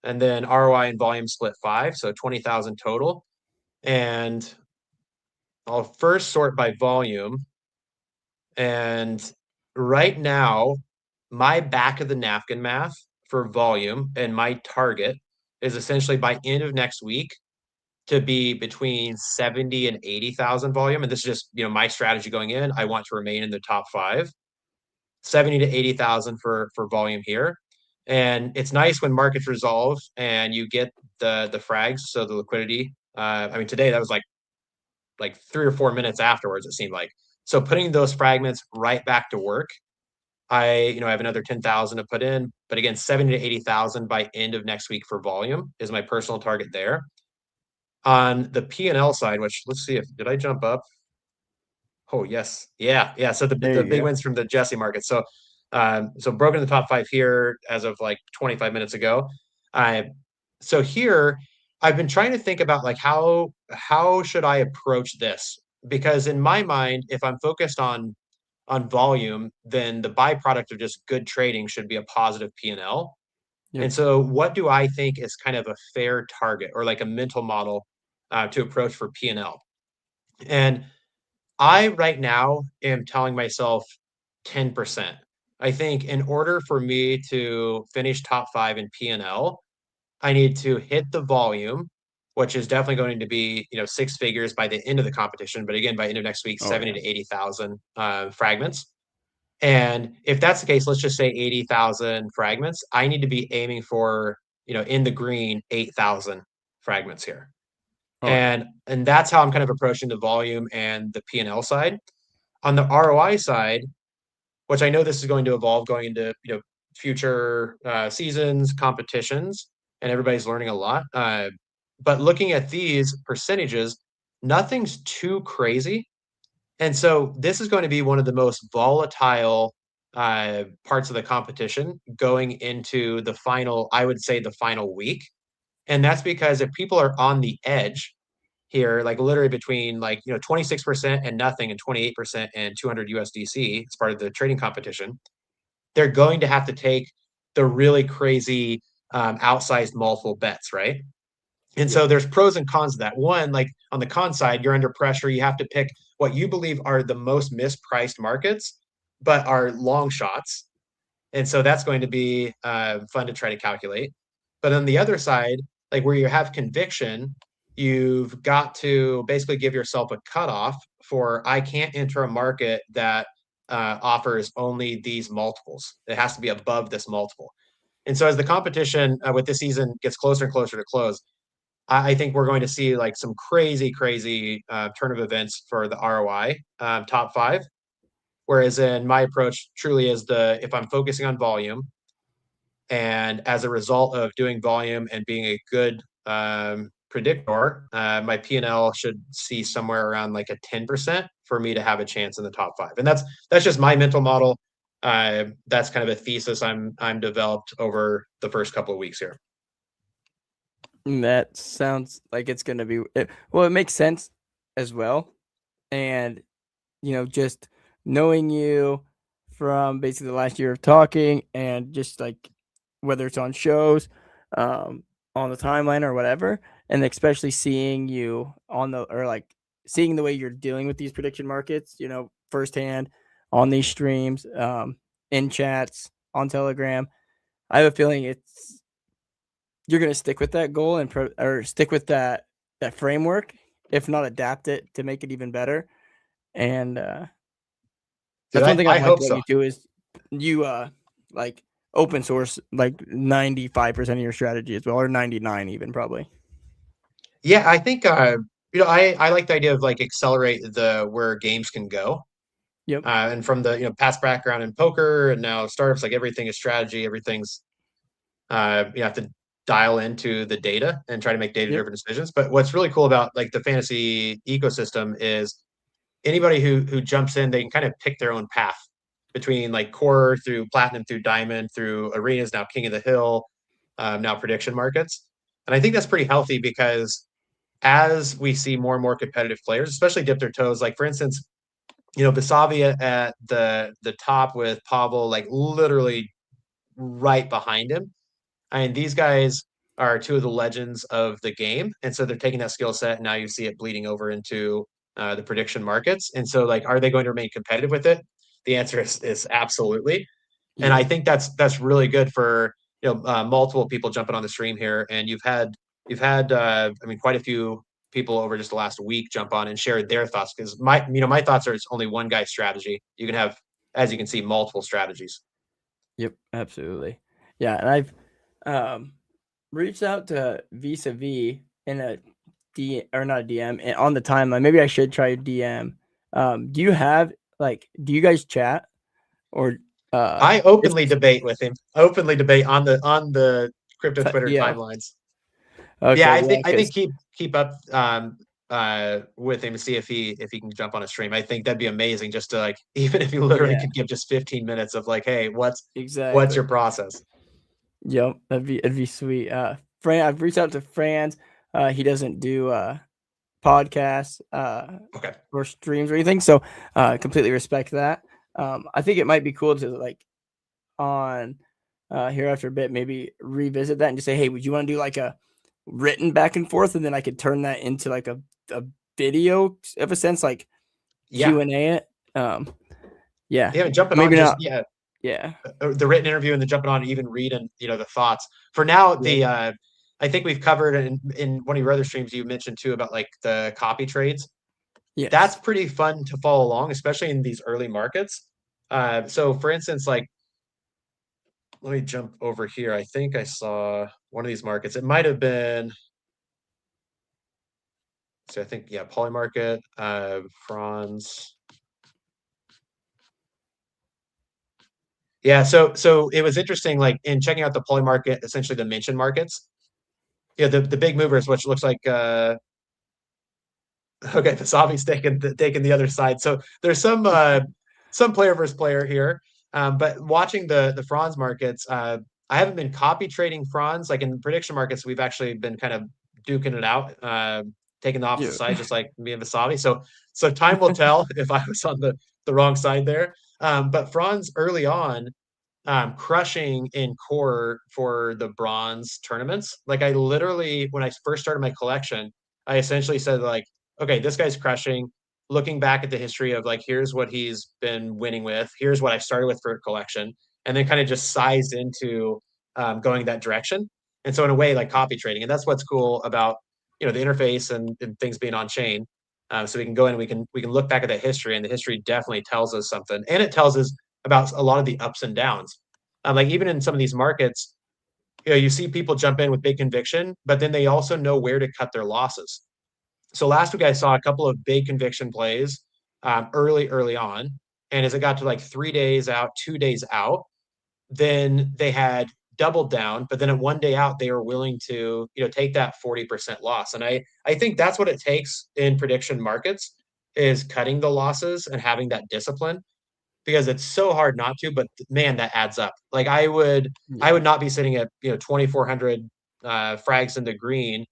and then ROI and volume split 5, so 20,000 total. And I'll first sort by volume. And right now, my back of the napkin math for volume and my target is essentially by end of next week to be between 70 and 80,000 volume. And this is just, my strategy going in. I want to remain in the top 5, 70 to 80,000 for volume here. And it's nice when markets resolve and you get the frags, so the liquidity. I mean, today that was like 3 or 4 minutes afterwards, it seemed like. So putting those fragments right back to work, I have another 10,000 to put in, but again, 70 to 80,000 by end of next week for volume is my personal target there. On the P&L side, which let's see, if did I jump up? Oh yes, yeah. So There the you big go. wins from the Jesse market. So broken the top 5 here as of like 25 minutes ago. So here I've been trying to think about like how should I approach this? Because in my mind, if I'm focused on volume, then the byproduct of just good trading should be a positive P&L. Yep. And so what do I think is kind of a fair target or like a mental model to approach for P&L? And I right now am telling myself 10%. I think in order for me to finish top 5 in P&L, I need to hit the volume, which is definitely going to be, 6 figures by the end of the competition. But again, by end of next week, Oh 70 yeah. to 80,000 fragments. And if that's the case, let's just say 80,000 fragments. I need to be aiming for, in the green, 8,000 fragments here. Oh yeah. And that's how I'm kind of approaching the volume and the P&L side. On the ROI side, which I know this is going to evolve going into future seasons, competitions, and everybody's learning a lot. But looking at these percentages, nothing's too crazy. And so this is going to be one of the most volatile parts of the competition going into the final, I would say the final week. And that's because if people are on the edge here, like literally between 26% and nothing and 28% and 200 USDC as part of the trading competition, they're going to have to take the really crazy outsized multiple bets, right? And Yep. so there's pros and cons of that. One, like on the con side, you're under pressure. You have to pick what you believe are the most mispriced markets, but are long shots. And so that's going to be fun to try to calculate. But on the other side, like where you have conviction, you've got to basically give yourself a cutoff for I can't enter a market that offers only these multiples. It has to be above this multiple. And so as the competition with this season gets closer and closer to close, I think we're going to see like some crazy, crazy turn of events for the ROI top five. Whereas in my approach truly is if I'm focusing on volume, and as a result of doing volume and being a good predictor, my P&L should see somewhere around like a 10% for me to have a chance in the top five. And that's just my mental model. That's kind of a thesis I'm developed over the first couple of weeks here. That sounds like it's gonna be well. It makes sense as well, and just knowing you from basically the last year of talking, and just like whether it's on shows, on the timeline or whatever, and especially seeing you on the or like seeing the way you're dealing with these prediction markets, firsthand on these streams, in chats on Telegram. I have a feeling you're gonna stick with that goal and or stick with that framework, if not adapt it to make it even better. And Dude, that's one thing I I've liked hope about so. you too is you like open source like 95% of your strategy as well, or 99 even probably. Yeah, I think I like the idea of like accelerate the where games can go. Yep. And from the past background in poker and now startups, like everything is strategy, everything's you have to dial into the data and try to make data Yep. driven decisions. But what's really cool about like the fantasy ecosystem is anybody who jumps in, they can kind of pick their own path between like core through platinum through diamond through arenas, now king of the hill, now prediction markets. And I think that's pretty healthy because as we see more and more competitive players, especially dip their toes, like for instance, Basavia at the top with Pavel, like literally right behind him. I mean, these guys are two of the legends of the game, and so they're taking that skill set. And now you see it bleeding over into the prediction markets. And so, like, are they going to remain competitive with it? The answer is absolutely. And I Yep. think that's really good for multiple people jumping on the stream here. And you've had I mean quite a few people over just the last week jump on and share their thoughts because my thoughts are it's only one guy's strategy. You can have, as you can see, multiple strategies. Yep. Absolutely. Yeah, and I've um reached out to Visa V in a D or not a DM on the timeline. Maybe I should try a DM. Do you have do you guys chat or I if openly debate with him. Openly debate on the crypto Twitter yeah. timelines. Yeah, Okay, I yeah, think I because think keep up with him to see if he can jump on a stream. I think that'd be amazing just to like even if you literally yeah, could give just 15 minutes of like, hey, what's exactly. your process? Yep, it'd be sweet. Fran, I've reached out to Franz. He doesn't do podcasts Okay. or streams or anything, so completely respect that. I think it might be cool to like on here after a bit, maybe revisit that and just say, hey, would you want to do like a written back and forth, and then I could turn that into like a video of a sense, like Yeah. Q&A it. Yeah, Yeah, and jumping on maybe just not. yeah, Yeah, the written interview and then jumping on and even read and the thoughts. For now, yep, I think we've covered in one of your other streams you mentioned too about like the copy trades. That's yes, pretty fun to follow along, especially in these early markets. So for instance, like let me jump over here. I think I saw one of these markets. It might have been So I think, yeah, Polymarket, Franz. Yeah, so it was interesting, like in checking out the Polymarket, essentially the mention markets. Yeah, the big movers, which looks like okay, Vasavi's taking the other side. So there's some player versus player here. But watching the Franz markets, I haven't been copy trading Franz. Like in prediction markets, we've actually been kind of duking it out, taking the opposite Yeah. side, just like me and Vasavi. So time will tell if I was on the wrong side there. But Franz early on, crushing in core for the bronze tournaments. Like I literally, when I first started my collection, I essentially said like, okay, this guy's crushing. Looking back at the history of like, here's what he's been winning with. Here's what I started with for a collection, and then kind of just sized into going that direction. And so in a way, like copy trading, and that's what's cool about the interface and things being on chain. So we can go in and we can look back at that history, and the history definitely tells us something, and it tells us about a lot of the ups and downs. Like even in some of these markets, you see people jump in with big conviction, but then they also know where to cut their losses. So last week I saw a couple of big conviction plays early on, and as it got to like 3 days out, 2 days out, then they had doubled down, but then at one day out they were willing to take that 40% loss. And I think that's what it takes in prediction markets, is cutting the losses and having that discipline, because it's so hard not to, but man, that adds up. Like I would Yeah. not be sitting at 2,400 frags into green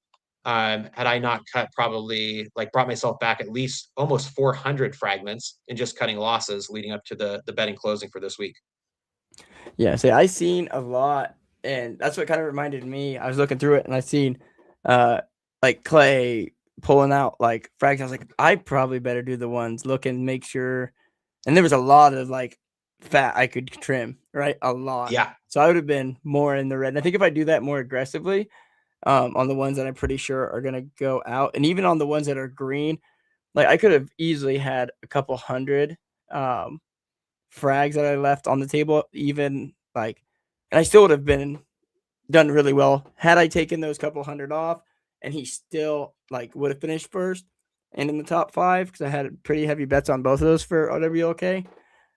had I not cut, probably like brought myself back at least almost 400 fragments in just cutting losses leading up to the betting closing for this week. Yeah, see, I seen a lot, and that's what kind of reminded me. I was looking through it, and I seen, uh, like Clay pulling out like frags. I was like, I probably better do the ones, look and make sure. And there was a lot of like fat I could trim, right? A lot. Yeah, So I would have been more in the red. And I think if I do that more aggressively, on the ones that I'm pretty sure are gonna go out, and even on the ones that are green, like I could have easily had a couple hundred. Um, Frags that I left on the table, even like, and I still would have been done really well had I taken those couple hundred off, and he still like would have finished first and in the top five because I had pretty heavy bets on both of those for OWLK.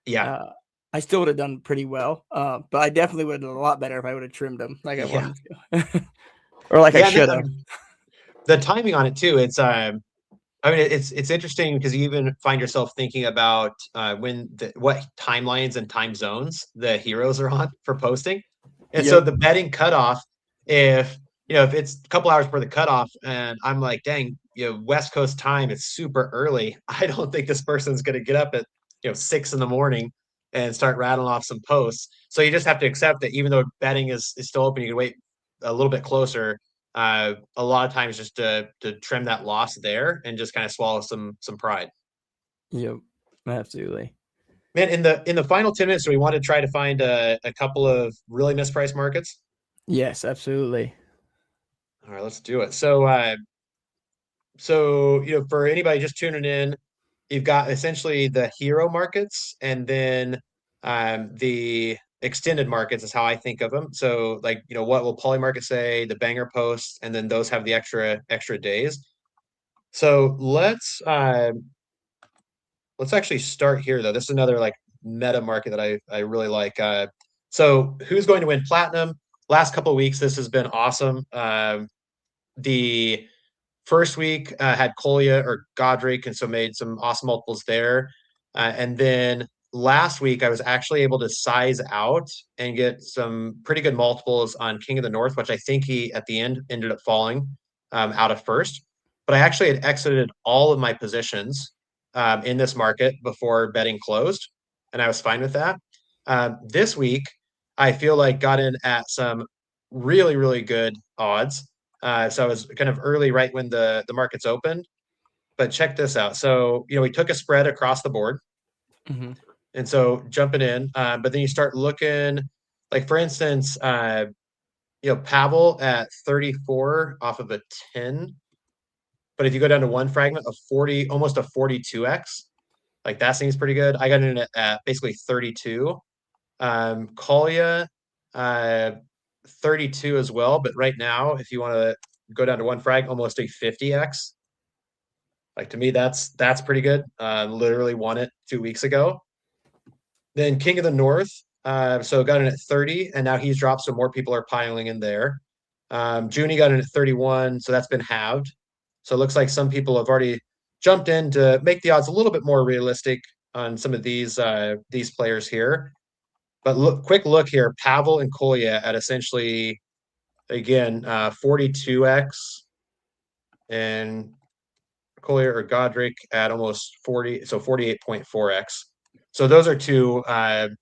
yeah, Uh, I still would have done pretty well, but I definitely would have done a lot better if I would have trimmed them like I yeah, wanted to, or like I yeah. And should have. the timing on it too. I mean, it's interesting because you even find yourself thinking about what timelines and time zones the heroes are on for posting. And so Yep. the betting cutoff, if if it's a couple hours before the cutoff, and I'm like, dang, West Coast time, it's super early. I don't think this person's going to get up at 6 in the morning and start rattling off some posts. So you just have to accept that even though betting is still open, you can wait a little bit closer, a lot of times just to trim that loss there and just kind of swallow some pride. Yep. Absolutely. Man, in the final 10 minutes, do we want to try to find a couple of really mispriced markets? Yes, absolutely. All right, let's do it. So for anybody just tuning in, you've got essentially the hero markets, and then the extended markets is how I think of them. So like what will Polymarket say, the banger posts, and then those have the extra days. So let's actually start here though. This is another like meta market that I really like. So who's going to win platinum? Last couple of weeks, this has been awesome. The first week had Kolya or Godric, and so made some awesome multiples there. And then last week, I was actually able to size out and get some pretty good multiples on King of the North, which I think he at the end ended up falling out of first. But I actually had exited all of my positions in this market before betting closed, and I was fine with that. This week, I feel like got in at some really, really good odds. So I was kind of early right when the markets opened. But check this out. So, we took a spread across the board. Hmm. And so jumping in, but then you start looking, like for instance, Pavel at 34 off of a 10. But if you go down to one fragment of 40, almost a 42x, like that seems pretty good. I got in at basically 32. Kolya, uh, 32 as well. But right now, if you want to go down to one frag, almost a 50x. Like to me, that's pretty good. Literally won it 2 weeks ago. Then King of the North, so got in at 30, and now he's dropped, so more people are piling in there. Junie got in at 31, so that's been halved. So it looks like some people have already jumped in to make the odds a little bit more realistic on some of these players here. But quick look here, Pavel and Kolya at essentially again 42x, and Collier or Godric at almost 40, so 48.4x. So those are two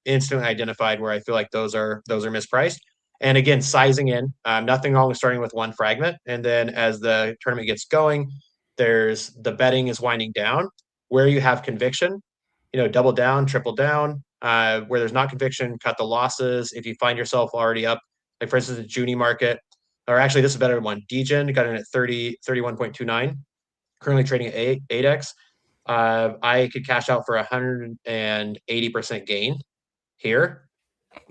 instantly identified where I feel like those are mispriced. And again, sizing in, nothing wrong with starting with one fragment. And then as the tournament gets going, there's the betting is winding down. Where you have conviction, double down, triple down. Where there's not conviction, cut the losses. If you find yourself already up, like for instance, the Junie market, or actually this is a better one. Degen got in at 31.29, currently trading at 8x. I could cash out for 180% gain here,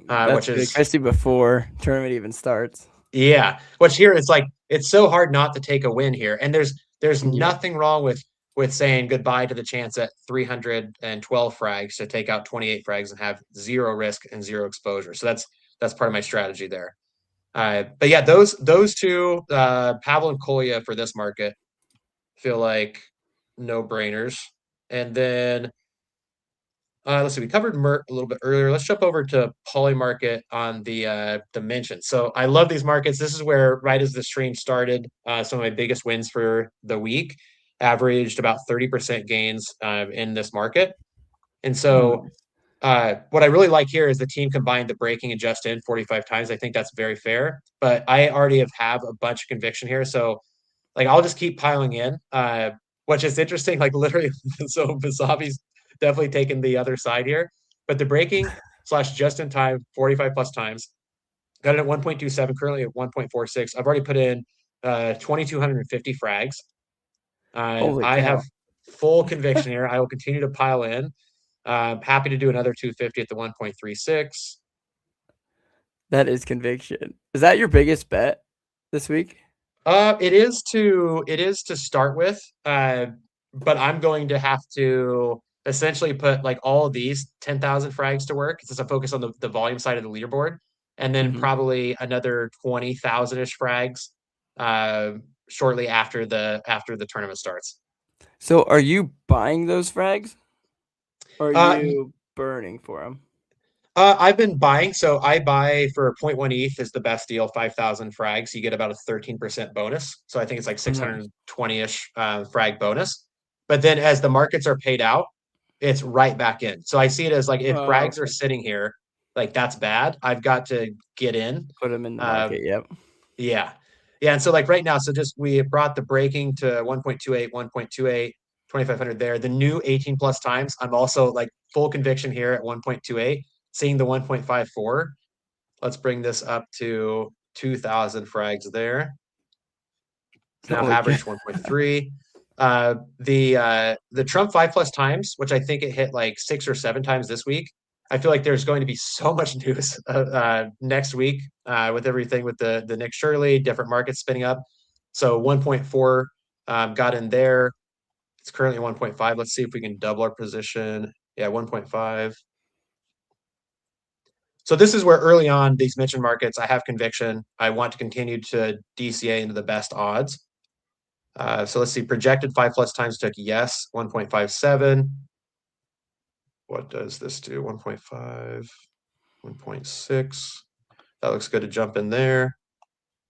That's which big, is, especially before tournament even starts. yeah, which here it's like it's so hard not to take a win here, and there's Yeah. nothing wrong with saying goodbye to the chance at 312 frags to take out 28 frags and have zero risk and zero exposure. So that's part of my strategy there. But yeah, those two, Pavel and Kolya for this market feel like no brainers. And then let's see, we covered Mert a little bit earlier. Let's jump over to Polymarket on the dimension. So I love these markets. This is where right as the stream started, some of my biggest wins for the week averaged about 30% gains in this market. And Oh, so nice. what I really like here is the team combined the breaking and just in 45 times. I think that's very fair. But I already have a bunch of conviction here. So like I'll just keep piling in. Which is interesting. Like literally, so Vasavi's definitely taken the other side here. But the breaking slash just in time 45 plus times got it at 1.27, currently at 1.46. I've already put in 2,250 frags. Holy I have cow. full conviction here. I will continue to pile in. Happy to do another 250 at the 1.36. That is conviction. Is that your biggest bet this week? It is to start with, but I'm going to have to essentially put like all of these 10,000 frags to work. It's just a focus on the volume side of the leaderboard, and then Hmm. probably another 20,000 ish frags uh, shortly after the tournament starts. So are you buying those frags? Or are Uh, you burning for them? I've been buying, so I buy for zero point 0.1 ETH is the best deal, 5,000 frags. You get about a 13% bonus. So I think it's like Oh, nice. 620-ish frag bonus. But then as the markets are paid out, it's right back in. So I see it as like if Oh, frags are okay. sitting here, like that's bad. I've got to get in. Put them in the Uh, market. Yep. yeah. Yeah. And so like right now, so just we brought the breaking to 1.28, 1.28, 2,500 there. The new 18 plus times, I'm also like full conviction here at 1.28, seeing the 1.54. Let's bring this up to 2,000 frags there. It's now Holy cow. average 1.3. The Trump 5 plus times, which I think it hit like 6 or 7 times this week. I feel like there's going to be so much news next week with everything with the Nick Shirley, different markets spinning up. So 1.4 got in there. It's currently 1.5. Let's see if we can double our position. Yeah, 1.5. So this is where early on these mentioned markets, I have conviction. I want to continue to DCA into the best odds. So let's see, projected 5 plus times took yes, 1.57. What does this do? 1.5, 1.6. That looks good to jump in there.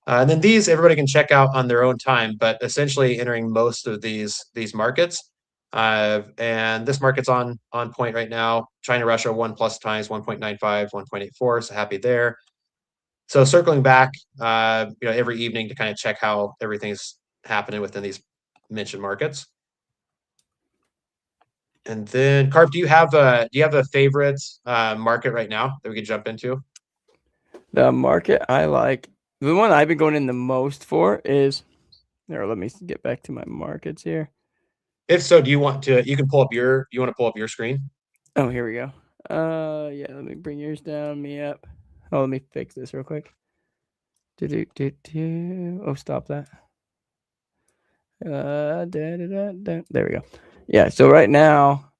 And then these everybody can check out on their own time, but essentially entering most of these markets. And this market's on point right now. China Russia 1 plus times 1.95, 1.84. So happy there. So circling back, every evening to kind of check how everything's happening within these mentioned markets. And then, Carp, do you have a favorite market right now that we could jump into? The market I like, the one I've been going in the most for is there. Let me get back to my markets here. If so, do you want to? You can pull up your. You want to pull up your screen? Oh, here we go. Yeah, let me bring yours down, me up. Oh, let me fix this real quick. Oh, stop that. There we go. Yeah. So right now,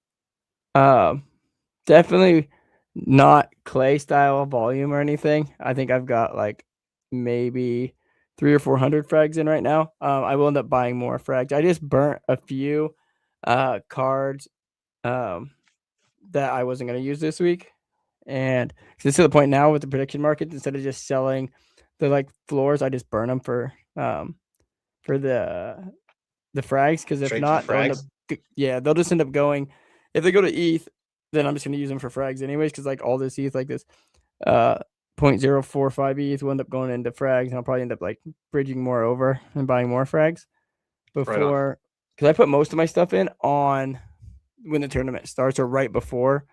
definitely not clay style volume or anything. I think I've got like maybe 300 or 400 frags in right now. I will end up buying more frags. I just burnt a few cards um, that I wasn't going to use this week. And it's to the point now with the prediction market, instead of just selling the like floors, I just burn them for the frags, because if Straight to the not, they'll end up frags. they'll just end up going. If they go to ETH, then I'm just gonna use them for frags anyways, because like all this ETH, like this 0.045 ETH will end up going into frags, and I'll probably end up like bridging more over and buying more frags Right on. before, because I put most of my stuff in on when the tournament starts or right before,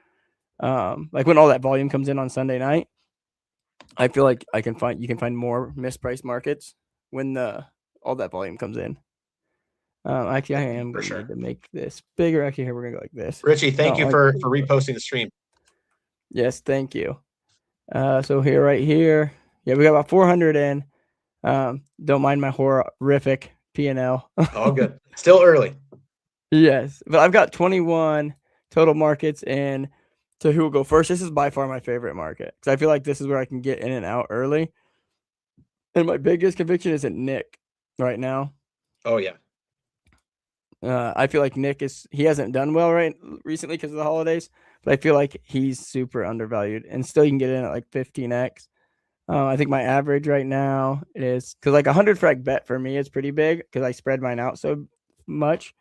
like when all that volume comes in on Sunday night. I feel like you can find more mispriced markets when the all that volume comes in. Actually, I am For going to sure. need to make this bigger. Actually, here we're going to go like this. Richie, thank No, you like for reposting the stream. yes, thank you. So here, right here, yeah, we got about 400 in. Don't mind my horrific P&L. All good. Still early. Yes, but I've got 21 total markets in. So who will go first? This is by far my favorite market, because I feel like this is where I can get in and out early. And my biggest conviction is in Nick right now. Oh yeah. I feel like Nick he hasn't done well recently because of the holidays, but I feel like he's super undervalued, and still you can get in at like 15x. I think my average right now is, because like 100 frag bet for me is pretty big because I spread mine out so much.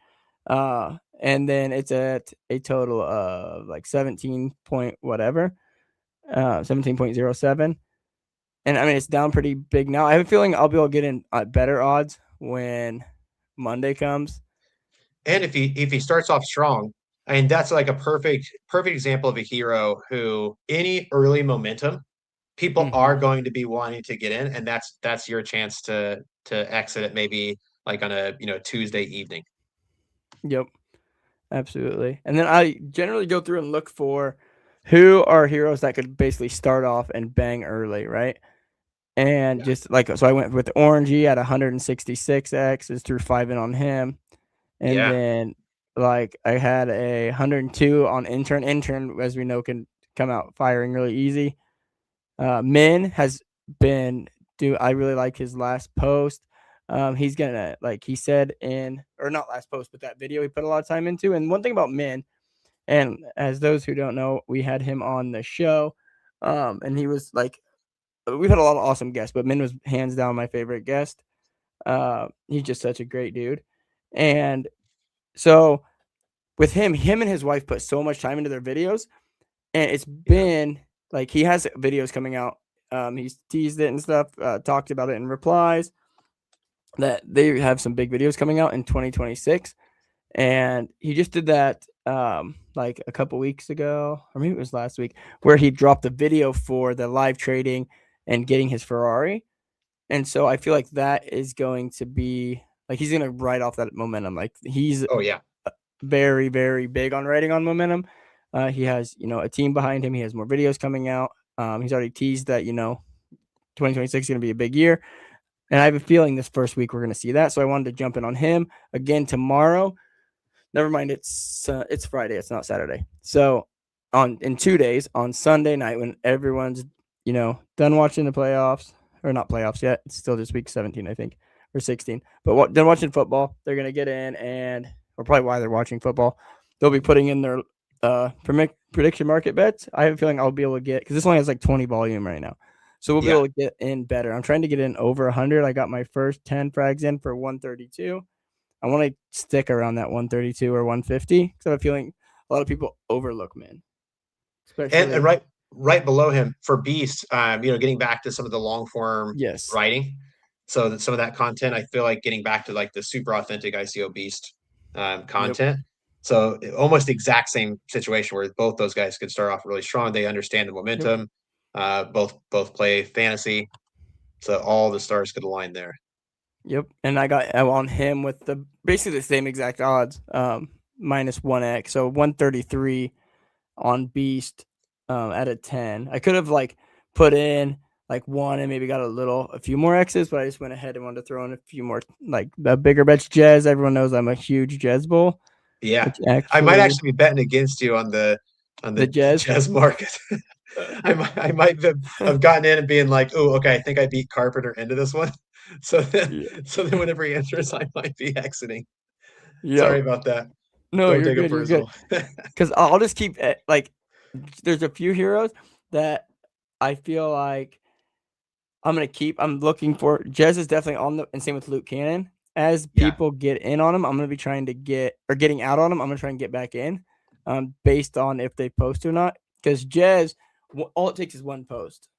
And then it's at a total of like 17 point whatever, 17.07. And I mean, it's down pretty big now. I have a feeling I'll be able to get in better odds when Monday comes. And if he starts off strong, I mean that's like a perfect example of a hero who any early momentum, people Mm-hmm. are going to be wanting to get in, and that's your chance to exit it maybe like on a Tuesday evening. Yep, absolutely. And then I generally go through and look for who are heroes that could basically start off and bang early, right? And Yeah. just like, so I went with Orangey at 166x, is through 5 in on him. And Yeah. then like I had a 102 on intern. Intern, as we know, can come out firing really easy. Min has been I really like his last post. He's gonna, like he said in, or not last post, but that video he put a lot of time into. And one thing about Min, and as those who don't know, we had him on the show, and he was like, we've had a lot of awesome guests, but Min was hands down my favorite guest. He's just such a great dude. And so with him and his wife put so much time into their videos, and it's Yeah. been like, he has videos coming out. He's teased it and stuff, talked about it in replies, that they have some big videos coming out in 2026. And he just did that like a couple weeks ago, or maybe it was last week, where he dropped a video for the live trading and getting his Ferrari. And so I feel like that is going to be like, he's going to ride off that momentum. Like he's Oh yeah. very, very big on riding on momentum. He has, a team behind him. He has more videos coming out. He's already teased that, 2026 is going to be a big year. And I have a feeling this first week we're going to see that. So I wanted to jump in on him again tomorrow. Never mind, it's Friday. It's not Saturday. So in 2 days, on Sunday night, when everyone's, done watching the playoffs, or not playoffs yet, it's still just week 17, I think, or 16. But done watching football, they're going to get in, and or probably why they're watching football, they'll be putting in their prediction market bets. I have a feeling I'll be able to get, because this only has like 20 volume right now. So we'll be Yeah. able to get in better. I'm trying to get in over 100. I got my first 10 frags in for 132. I want to stick around that 132 or 150, because I have a feeling a lot of people overlook Min, especially. And right below him for Beast, getting back to some of the long form Yes. writing. So that some of that content, I feel like getting back to like the super authentic ICO Beast Yep. content. So almost the exact same situation where both those guys could start off really strong. They understand the momentum. Both play fantasy, so all the stars could align there. Yep. And I got on him with basically the same exact odds, minus 1x, so 133 on Beast, at a 10. I could have like put in like one and maybe got a few more X's, but I just went ahead and wanted to throw in a few more like the bigger bets. Jez, everyone knows I'm a huge Jez bull. Yeah, Which I might actually be betting against you on the the Jez. Jazz market. I might have gotten in and being like, oh, okay, I think I beat Carpenter into this one. So then whenever he enters, I might be exiting. Sorry about that. No, Don't you're take it good. You're good. personal. Because I'll just keep like, there's a few heroes that I feel like I'm gonna keep. I'm looking for. Jez is definitely on the, and same with Luke Cannon. As Yeah. people get in on him, I'm gonna be trying to getting out on him. I'm gonna try and get back in, based on if they post or not. Because Jez, all it takes is one post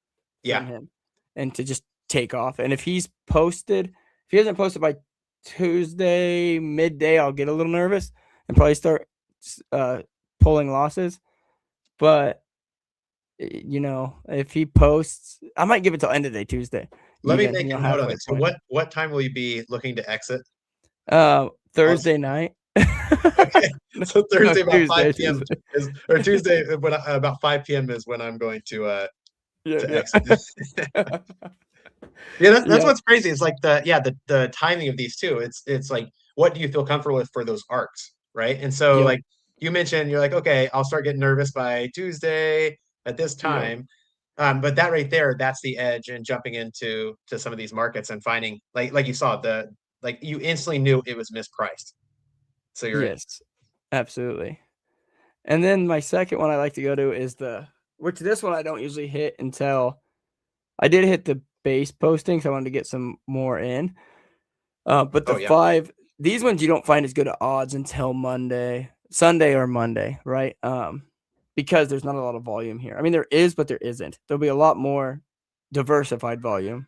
from him, and to just take off. And if he hasn't posted by Tuesday midday, I'll get a little nervous and probably start pulling losses. But if he posts, I might give it till end of day Tuesday. Let me make a note of it. So what time will you be looking to exit? Thursday night. Okay, so Thursday about Tuesday, 5 p.m. or Tuesday about 5 p.m. is when I'm going to exit. Yeah, that's what's crazy. It's like the timing of these two. It's like, what do you feel comfortable with for those arcs, right? And so like you mentioned, you're like, okay, I'll start getting nervous by Tuesday at this time. But that right there, that's the edge in jumping into some of these markets and finding like you saw you instantly knew it was mispriced. So you're in. Absolutely. And then my second one I like to go to is which this one I don't usually hit until I did hit the base posting, so I wanted to get some more in. But the these ones you don't find as good at odds until Sunday or Monday, right? Because there's not a lot of volume here. I mean, there is, but there isn't. There'll be a lot more diversified volume.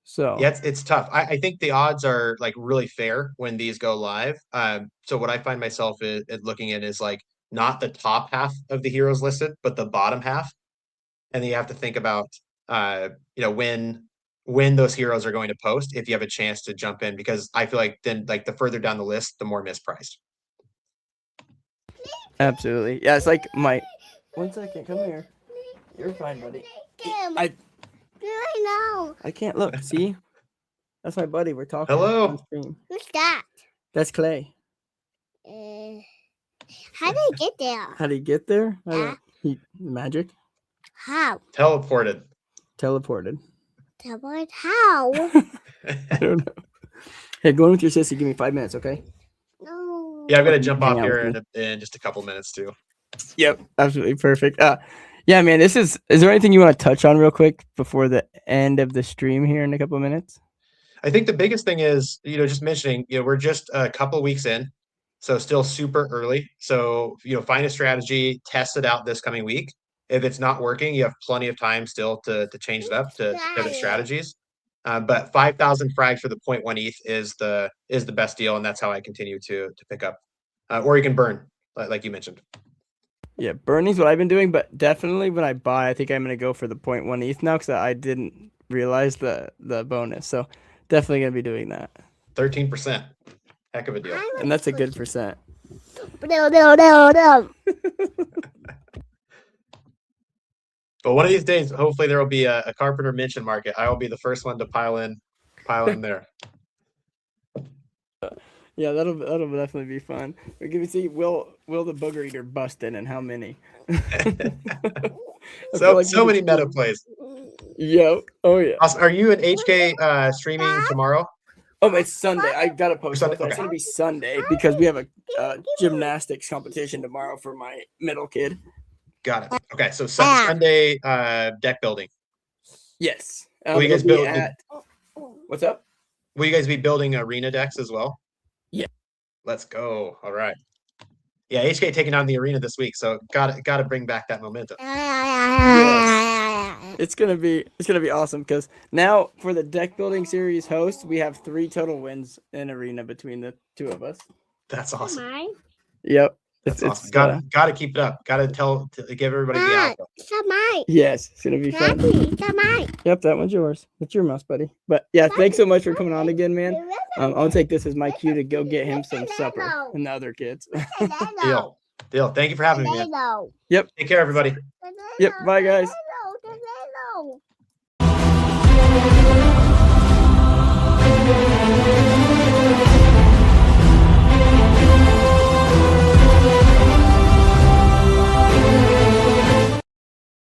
So it's tough. I think the odds are like really fair when these go live. So what I find myself looking at is like not the top half of the heroes listed, but the bottom half. And then you have to think about when those heroes are going to post if you have a chance to jump in, because I feel like then like the further down the list, the more mispriced. Absolutely. Yeah, it's like 1 second, come here. You're fine, buddy. I know. I can't look. See? That's my buddy. We're talking. Hello. Who's that? That's Clay. How did he get there? How did he get there? Magic. How? Teleported. Teleported? How? I don't know. Hey, go in with your sister. Give me 5 minutes, okay? No. Yeah, I'm gonna jump off here in just a couple minutes too. Yep, absolutely perfect. Yeah, man. Is there anything you want to touch on real quick before the end of the stream here in a couple of minutes? I think the biggest thing is, just mentioning, we're just a couple of weeks in, so still super early. So, find a strategy, test it out this coming week. If it's not working, you have plenty of time still to change it up, to pivot strategies. But 5,000 frags for the 0.1 ETH is the best deal, and that's how I continue to pick up. Or you can burn, like you mentioned. Yeah, burning's what I've been doing, but definitely when I buy, I think I'm gonna go for the 0.1 ETH now because I didn't realize the bonus. So definitely gonna be doing that. 13%, heck of a deal, and that's a good percent. No. But one of these days, hopefully there will be a Carpenter mention market. I will be the first one to pile in there. Yeah, that'll definitely be fun. We're gonna see will the booger eater bust in and how many. so many meta plays. Yeah. Oh yeah. Are you and HK streaming tomorrow? Oh, it's Sunday. I gotta post it. It's gonna be Sunday because we have a gymnastics competition tomorrow for my middle kid. Got it. Okay, so Sunday deck building. Yes. Will you guys build? What's up? Will you guys be building arena decks as well? Yeah. Let's go. All right. Yeah, HK taking on the arena this week, so gotta bring back that momentum. Yes. It's gonna be awesome because now for the deck building series host, we have 3 total wins in arena between the 2 of us. That's awesome. Yep. That's awesome. Gotta keep it up. Gotta give everybody the alpha. Yes, it's gonna be fun. Yep, that one's yours. That's your mouse, buddy. But yeah, thanks so much for coming on again, man. I'll take this as my cue to go get him some supper and the other kids. Deal. Thank you for having me, man. Yep. Take care, everybody. Yep. Bye, guys.